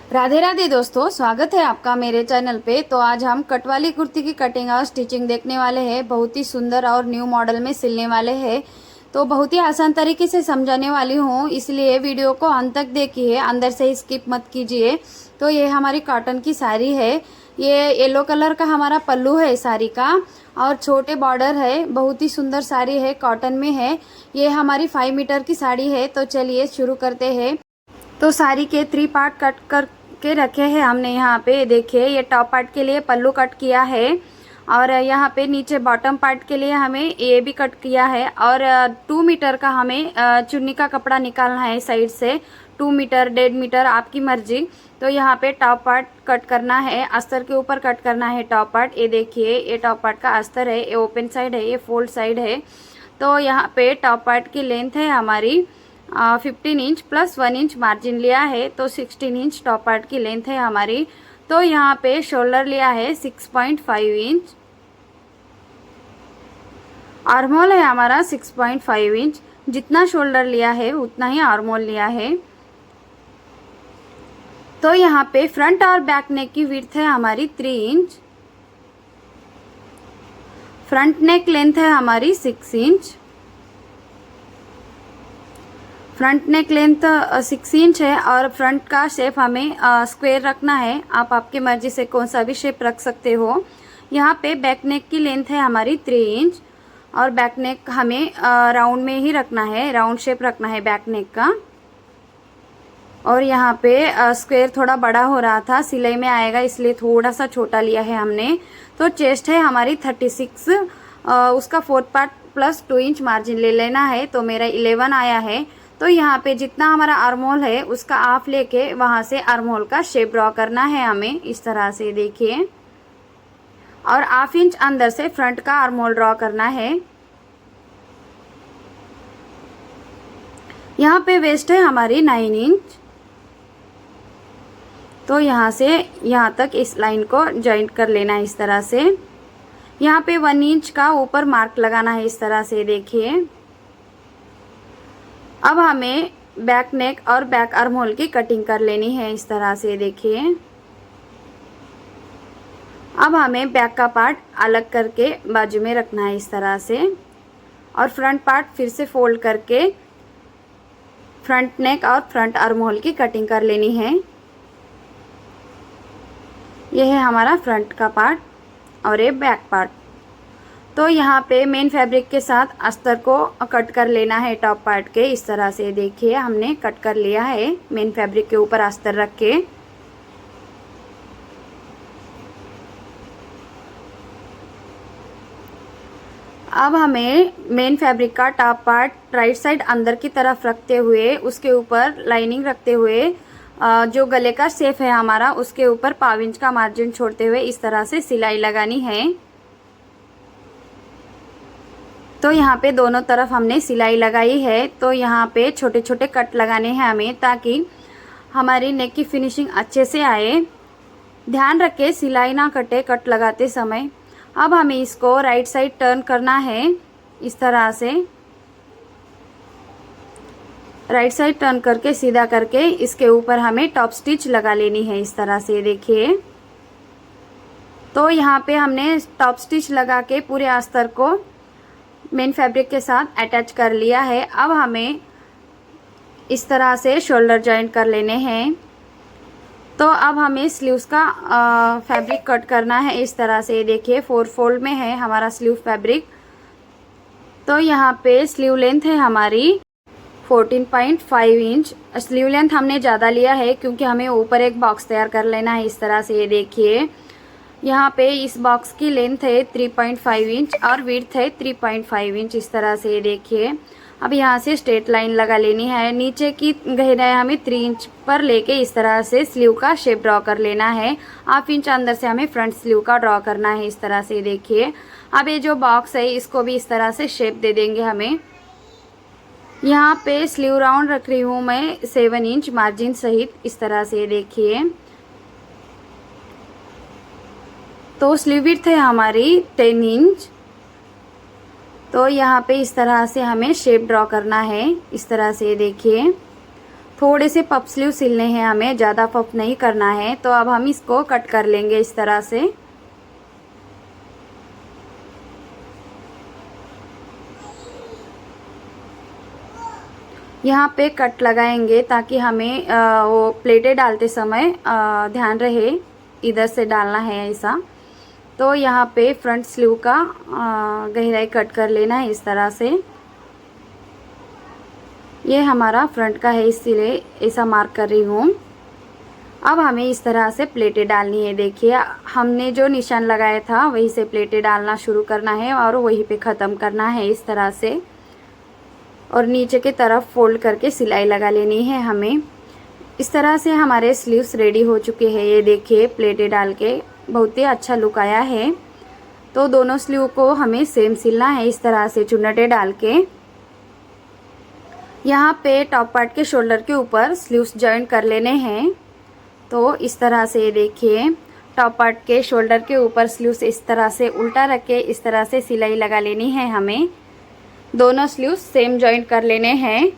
राधे राधे दोस्तों, स्वागत है आपका मेरे चैनल पे। तो आज हम कट वाली कुर्ती की कटिंग और स्टिचिंग देखने वाले हैं। बहुत ही सुंदर और न्यू मॉडल में सिलने वाले हैं। तो बहुत ही आसान तरीके से समझाने वाली हूँ, इसलिए वीडियो को अंत तक देखिए, अंदर से स्किप मत कीजिए। तो ये हमारी कॉटन की साड़ी है। ये येलो कलर का हमारा पल्लू है साड़ी का, और छोटे बॉर्डर है। बहुत ही सुंदर साड़ी है, कॉटन में है। ये हमारी 5 मीटर की साड़ी है। तो चलिए शुरू करते हैं। तो साड़ी के 3 पार्ट कट करके रखे हैं हमने। यहाँ पे देखिए, ये टॉप पार्ट के लिए पल्लू कट किया है, और यहाँ पे नीचे बॉटम पार्ट के लिए हमें ये भी कट किया है। और 2 मीटर का हमें चुन्नी का कपड़ा निकालना है साइड से। 2 मीटर 1.5 मीटर आपकी मर्जी। तो यहाँ पे टॉप पार्ट कट करना है, अस्तर के ऊपर कट करना है टॉप पार्ट। ये देखिए, ये टॉप पार्ट का अस्तर है, ये ओपन साइड है, ये फोल्ड साइड है। तो यहाँ पे टॉप पार्ट की लेंथ है हमारी 15 इंच प्लस 1 इंच मार्जिन लिया है। तो 16 इंच टॉप पार्ट की लेंथ है हमारी। तो यहाँ पे शोल्डर लिया है 6.5 इंच। आर्महोल है हमारा 6.5 इंच। जितना शोल्डर लिया है उतना ही आर्महोल लिया है। तो यहाँ पे फ्रंट और बैक नेक की विड्थ है हमारी 3 इंच। फ्रंट नेक लेंथ है हमारी 6 इंच। फ्रंट नेक लेंथ 6 इंच है, और फ्रंट का शेप हमें स्क्वायर रखना है। आप आपकी मर्जी से कौन सा भी शेप रख सकते हो। यहाँ पे बैक नेक की लेंथ है हमारी 3 इंच, और बैक नेक हमें राउंड में ही रखना है, राउंड शेप रखना है बैक नेक का। और यहाँ पे स्क्वायर थोड़ा बड़ा हो रहा था, सिलाई में आएगा इसलिए थोड़ा सा छोटा लिया है हमने। तो चेस्ट है हमारी 36, उसका 4th part plus 2 inch margin ले लेना है। तो मेरा 11 आया है। तो यहाँ पे जितना हमारा आर्महोल है उसका हाफ लेके वहां से आर्महोल का शेप ड्रॉ करना है हमें, इस तरह से देखिए। और हाफ इंच अंदर से फ्रंट का आर्महोल ड्रॉ करना है। यहाँ पे वेस्ट है हमारी 9 इंच। तो यहाँ से यहाँ तक इस लाइन को जॉइंट कर लेना है इस तरह से। यहाँ पे 1 इंच का ऊपर मार्क लगाना है इस तरह से देखिए। अब हमें बैक नेक और बैक आर्महोल की कटिंग कर लेनी है इस तरह से देखिए। अब हमें बैक का पार्ट अलग करके बाजू में रखना है इस तरह से, और फ्रंट पार्ट फिर से फोल्ड करके फ्रंट नेक और फ्रंट आर्महोल की कटिंग कर लेनी है। यह है हमारा फ्रंट का पार्ट, और ये बैक पार्ट। तो यहाँ पे मेन फैब्रिक के साथ अस्तर को कट कर लेना है टॉप पार्ट के, इस तरह से देखिए। हमने कट कर लिया है मेन फैब्रिक के ऊपर अस्तर रख के। अब हमें मेन फैब्रिक का टॉप पार्ट राइट साइड अंदर की तरफ रखते हुए, उसके ऊपर लाइनिंग रखते हुए, जो गले का शेप है हमारा उसके ऊपर 1/2 इंच का मार्जिन छोड़ते हुए इस तरह से सिलाई लगानी है। तो यहाँ पे दोनों तरफ हमने सिलाई लगाई है। तो यहाँ पे छोटे छोटे कट लगाने हैं हमें, ताकि हमारी नेक की फिनिशिंग अच्छे से आए। ध्यान रखें सिलाई ना कटे कट लगाते समय। अब हमें इसको राइट साइड टर्न करना है इस तरह से। राइट साइड टर्न करके सीधा करके इसके ऊपर हमें टॉप स्टिच लगा लेनी है इस तरह से देखिए। तो यहाँ पे हमने टॉप स्टिच लगा के पूरे अस्तर को मेन फैब्रिक के साथ अटैच कर लिया है। अब हमें इस तरह से शोल्डर जॉइंट कर लेने हैं। तो अब हमें स्लीव्स का फैब्रिक कट करना है इस तरह से देखिए। 4 फोल्ड में है हमारा स्लीव फैब्रिक। तो यहाँ पे स्लीव लेंथ है हमारी 14.5 इंच। स्लीव लेंथ हमने ज़्यादा लिया है क्योंकि हमें ऊपर एक बॉक्स तैयार कर लेना है इस तरह से ये देखिए। यहाँ पे इस बॉक्स की लेंथ है 3.5 इंच और विड्थ है 3.5 इंच इस तरह से ये देखिए। अब यहाँ से स्ट्रेट लाइन लगा लेनी है। नीचे की गहराई हमें 3 इंच पर लेके इस तरह से स्लीव का शेप ड्रॉ कर लेना है। 1/2 इंच अंदर से हमें फ्रंट स्लीव का ड्रॉ करना है इस तरह से देखिए। अब ये जो बॉक्स है इसको भी इस तरह से शेप दे देंगे हमें। यहाँ पे स्लीव राउंड रख रही हूँ मैं 7 इंच मार्जिन सहित इस तरह से देखिए। तो स्लीव विड्थ है हमारी 10 इंच। तो यहाँ पे इस तरह से हमें शेप ड्रॉ करना है इस तरह से देखिए। थोड़े से पफ स्लीव सिलने हैं हमें, ज़्यादा पफ नहीं करना है। तो अब हम इसको कट कर लेंगे इस तरह से। यहाँ पे कट लगाएंगे ताकि हमें वो प्लेटें डालते समय ध्यान रहे इधर से डालना है ऐसा। तो यहाँ पे फ्रंट स्लीव का गहराई कट कर लेना है इस तरह से। ये हमारा फ्रंट का है इसीलिए ऐसा मार्क कर रही हूँ। अब हमें इस तरह से प्लेटें डालनी है। देखिए हमने जो निशान लगाया था वहीं से प्लेटें डालना शुरू करना है और वहीं पे ख़त्म करना है इस तरह से। और नीचे की तरफ फोल्ड करके सिलाई लगा लेनी है हमें। इस तरह से हमारे स्लीव्स रेडी हो चुके हैं। ये देखिए प्लेटें डाल के बहुत ही अच्छा लुक आया है। तो दोनों स्लीव को हमें सेम सिलना है इस तरह से चुन्नटें डाल के। यहाँ पे टॉप पार्ट के शोल्डर के ऊपर स्लीव्स जॉइंट कर लेने हैं। तो इस तरह से ये देखिए टॉप पार्ट के शोल्डर के ऊपर स्लीव्स इस तरह से उल्टा रख के इस तरह से सिलाई लगा लेनी है हमें। दोनों स्लीव्स सेम जॉइंट कर लेने हैं।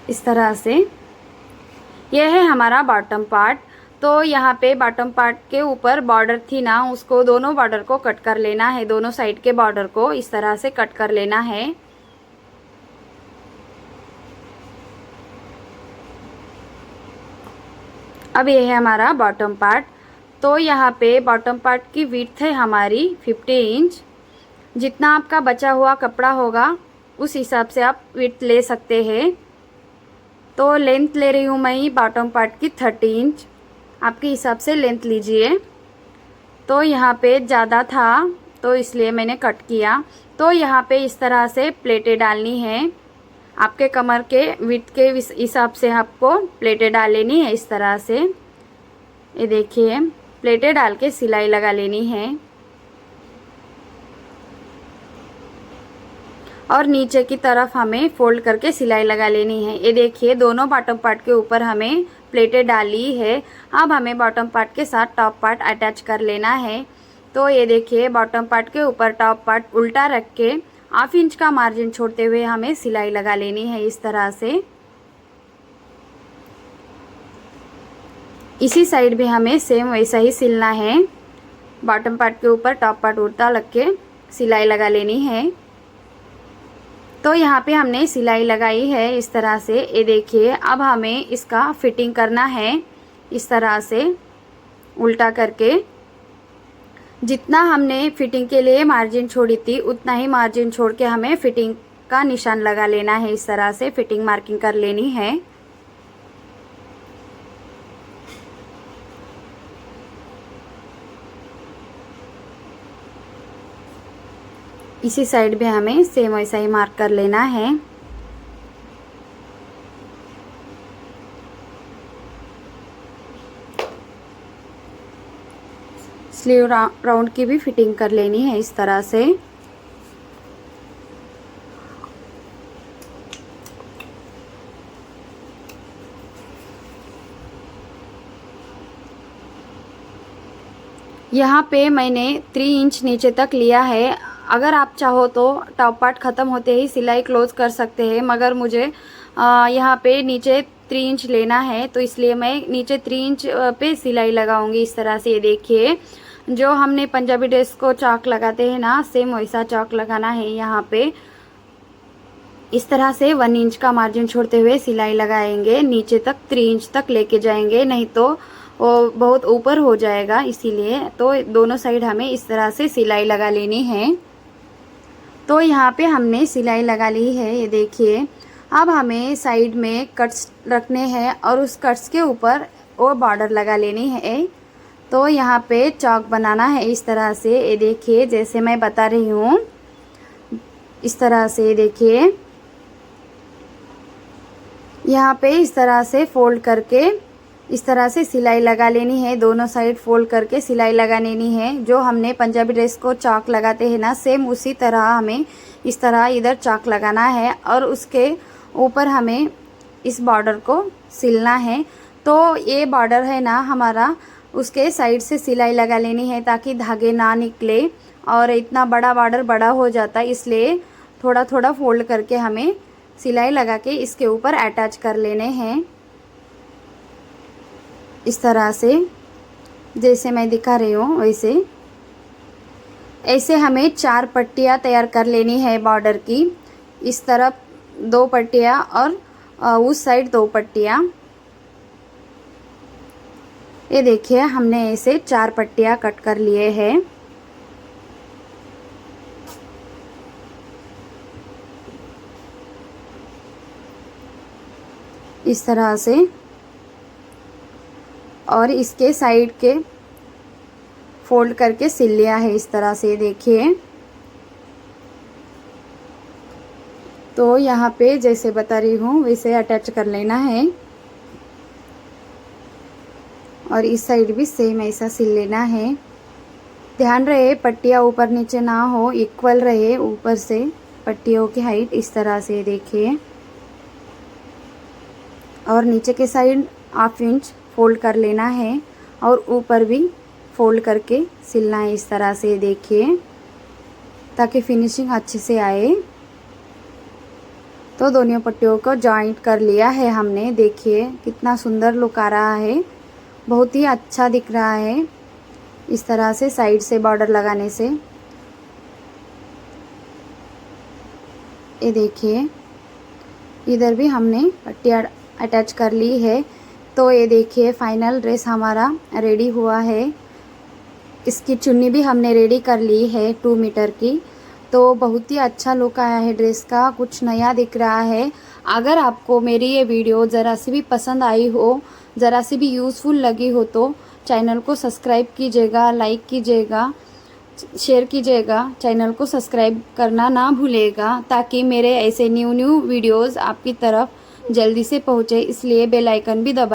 इस तरह से यह है हमारा बॉटम पार्ट। तो यहाँ पे बॉटम पार्ट के ऊपर बॉर्डर थी ना, उसको दोनों बॉर्डर को कट कर लेना है। दोनों साइड के बॉर्डर को इस तरह से कट कर लेना है। अब यह है हमारा बॉटम पार्ट। तो यहाँ पे बॉटम पार्ट की विड्थ है हमारी 50 इंच। जितना आपका बचा हुआ कपड़ा होगा उस हिसाब से आप विड्थ ले सकते हैं। तो लेंथ ले रही हूँ मैं बॉटम पार्ट की 30 इंच। आपके हिसाब से लेंथ लीजिए। तो यहाँ पे ज़्यादा था तो इसलिए मैंने कट किया। तो यहाँ पे इस तरह से प्लेटें डालनी है। आपके कमर के विड्थ के हिसाब से आपको प्लेटें डाल लेनी है इस तरह से। ये देखिए प्लेटें डाल के सिलाई लगा लेनी है। और नीचे की तरफ हमें फोल्ड करके सिलाई लगा लेनी है। ये देखिए दोनों बॉटम पार्ट के ऊपर हमें प्लेटें डाली है। अब हमें बॉटम पार्ट के साथ टॉप पार्ट अटैच कर लेना है। तो ये देखिए बॉटम पार्ट के ऊपर टॉप पार्ट उल्टा रख के हाफ इंच का मार्जिन छोड़ते हुए हमें सिलाई लगा लेनी है इस तरह से। इसी साइड भी हमें सेम वैसा ही सिलना है। बॉटम पार्ट के ऊपर टॉप पार्ट उल्टा रख के सिलाई लगा लेनी है। तो यहाँ पे हमने सिलाई लगाई है इस तरह से। ये देखिए अब हमें इसका फिटिंग करना है इस तरह से उल्टा करके। जितना हमने फिटिंग के लिए मार्जिन छोड़ी थी उतना ही मार्जिन छोड़ के हमें फिटिंग का निशान लगा लेना है। इस तरह से फिटिंग मार्किंग कर लेनी है। इसी साइड भी हमें सेम वैसा ही मार्क कर लेना है। स्लीव राउंड की भी फिटिंग कर लेनी है इस तरह से। यहाँ पे मैंने 3 इंच नीचे तक लिया है। अगर आप चाहो तो टॉप पार्ट ख़त्म होते ही सिलाई क्लोज कर सकते हैं, मगर मुझे यहाँ पे नीचे 3 इंच लेना है तो इसलिए मैं नीचे 3 इंच पे सिलाई लगाऊंगी इस तरह से। ये देखिए जो हमने पंजाबी ड्रेस को चौक लगाते हैं ना, सेम वैसा चौक लगाना है। यहाँ पे इस तरह से 1 इंच का मार्जिन छोड़ते हुए सिलाई लगाएंगे। नीचे तक 3 इंच तक लेके जाएंगे, नहीं तो वो बहुत ऊपर हो जाएगा। इसीलिए तो दोनों साइड हमें इस तरह से सिलाई लगा लेनी है। तो यहाँ पे हमने सिलाई लगा ली है। ये देखिए अब हमें साइड में कट्स रखने हैं और उस कट्स के ऊपर वो बॉर्डर लगा लेनी है। तो यहाँ पे चौक बनाना है इस तरह से। ये देखिए जैसे मैं बता रही हूँ इस तरह से। देखिए यहाँ पे इस तरह से फोल्ड करके इस तरह से सिलाई लगा लेनी है। दोनों साइड फोल्ड करके सिलाई लगा लेनी है। जो हमने पंजाबी ड्रेस को चौक लगाते हैं ना, सेम उसी तरह हमें इस तरह इधर चौक लगाना है और उसके ऊपर हमें इस बॉर्डर को सिलना है। तो ये बॉर्डर है ना हमारा, उसके साइड से सिलाई लगा लेनी है ताकि धागे ना निकले। और इतना बड़ा बॉर्डर बड़ा हो जाता है, इसलिए थोड़ा थोड़ा फोल्ड करके हमें सिलाई लगा के इसके ऊपर अटैच कर लेने हैं, इस तरह से जैसे मैं दिखा रही हूँ वैसे। ऐसे हमें 4 पट्टियाँ तैयार कर लेनी है बॉर्डर की। इस तरफ 2 पट्टियाँ और उस साइड 2 पट्टियाँ। ये देखिए हमने ऐसे 4 पट्टियाँ कट कर लिए हैं। इस तरह से, और इसके साइड के फोल्ड करके सिल लिया है इस तरह से, देखिए। तो यहाँ पे जैसे बता रही हूँ वैसे अटैच कर लेना है, और इस साइड भी सेम ऐसा सिल लेना है। ध्यान रहे पट्टियाँ ऊपर नीचे ना हो, इक्वल रहे ऊपर से पट्टियों की हाइट, इस तरह से देखिए। और नीचे के साइड 1/2 इंच फोल्ड कर लेना है, और ऊपर भी फोल्ड करके सिलना है इस तरह से, देखिए, ताकि फिनिशिंग अच्छे से आए। तो दोनों पट्टियों को जॉइंट कर लिया है हमने, देखिए कितना सुंदर लुक आ रहा है, बहुत ही अच्छा दिख रहा है इस तरह से साइड से बॉर्डर लगाने से। ये देखिए इधर भी हमने पट्टियाँ अटैच कर ली है। तो ये देखिए फाइनल ड्रेस हमारा रेडी हुआ है। इसकी चुन्नी भी हमने रेडी कर ली है 2 मीटर की। तो बहुत ही अच्छा लुक आया है ड्रेस का, कुछ नया दिख रहा है। अगर आपको मेरी ये वीडियो ज़रा सी भी पसंद आई हो, ज़रा सी भी यूज़फुल लगी हो, तो चैनल को सब्सक्राइब कीजिएगा, लाइक कीजिएगा, शेयर कीजिएगा। चैनल को सब्सक्राइब करना ना भूलिएगा, ताकि मेरे ऐसे न्यू वीडियोज़ आपकी तरफ जल्दी से पहुँचे। इसलिए बेल आइकन भी दबा